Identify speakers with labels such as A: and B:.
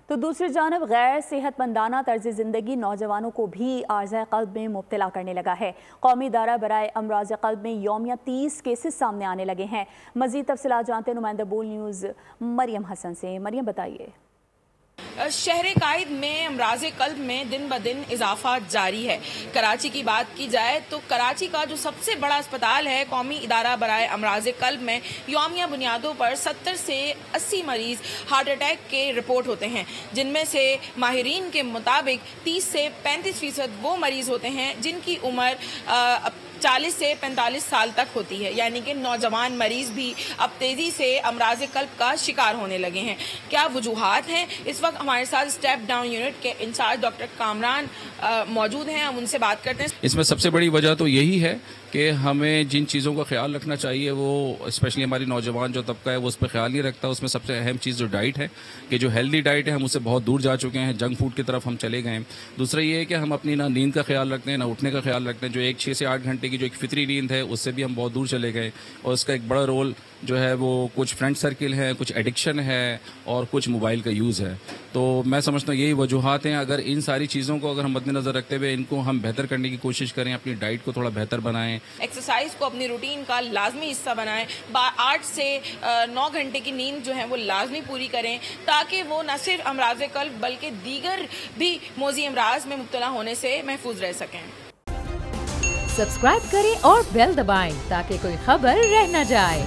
A: تو دوسری جانب غیر صحت مندانہ طرز زندگی نوجوانوں کو بھی عارضہ قلب میں مبتلا کرنے لگا ہے۔ قومی ادارہ برائے امراض قلب میں یومیہ 30 کیسز سامنے آنے لگے ہیں۔ مزید تفصیلات جانتے ہیں نمائندہ بول نیوز مریم حسن سے۔ مریم بتائیے۔
B: شہر قائد میں امراض قلب میں دن بدن اضافہ جاری ہے۔ کراچی کی بات کی جائے تو کراچی کا جو سب سے بڑا اسپتال ہے قومی ادارہ برائے امراض قلب میں یومیہ بنیادوں پر 70 سے 80 مریض ہارٹ اٹیک کے رپورٹ ہوتے ہیں، جن میں سے ماہرین کے مطابق 30 سے 35% وہ مریض ہوتے ہیں جن کی عمر 40 سے 45 سال تک ہوتی ہے، یعنی کہ نوجوان مریض بھی اب تیزی سے امراض قلب کا شکار ہونے لگے ہیں۔ کیا وجوہات ہیں؟ اس وقت ہمارے ساتھ اسٹیپ ڈاؤن یونٹ کے انچارج ڈاکٹر کامران موجود ہیں، ہم ان سے بات کرتے ہیں۔
C: اس میں سب سے بڑی وجہ تو یہی ہے کہ ہمیں جن چیزوں کا خیال رکھنا چاہیے وہ اسپیشلی ہماری نوجوان جو طبقہ ہے وہ اس پہ خیال نہیں رکھتا۔ اس میں سب سے اہم چیز جو ڈائٹ ہے کہ جو ہیلدی ڈائٹ ہے ہم اس سے بہت دور جا چکے ہیں، جنک فوڈ کی طرف ہم چلے گئے ہیں۔ دوسرا یہ ہے کہ ہم اپنی نہ نیند کا خیال رکھتے ہیں نہ اٹھنے کا خیال رکھتے ہیں۔ جو 6 سے 8 گھنٹے کی جو ایک فطری نیند ہے اس سے بھی ہم بہت دور چلے گئے، اور اس کا ایک بڑا رول جو ہے وہ کچھ فرینڈ سرکل ہے، کچھ ایڈکشن ہے اور کچھ موبائل کا یوز ہے۔ تو میں سمجھتا ہوں یہی وجوہات ہیں۔ اگر ان ساری چیزوں کو اگر ہم مد نظر رکھتے ہوئے ان کو ہم بہتر کرنے کی کوشش کریں، اپنی ڈائٹ کو تھوڑا بہتر بنائیں،
B: ایکسرسائز کو اپنی روٹین کا لازمی حصہ بنائیں، 8 سے 9 گھنٹے کی نیند جو ہے وہ لازمی پوری کریں، تاکہ وہ نہ صرف امراض قلب بلکہ دیگر بھی موذی امراض میں مبتلا ہونے سے محفوظ رہ سکیں۔
D: سبسکرائب کریں اور بیل دبائیں تاکہ کوئی خبر رہ نہ جائے۔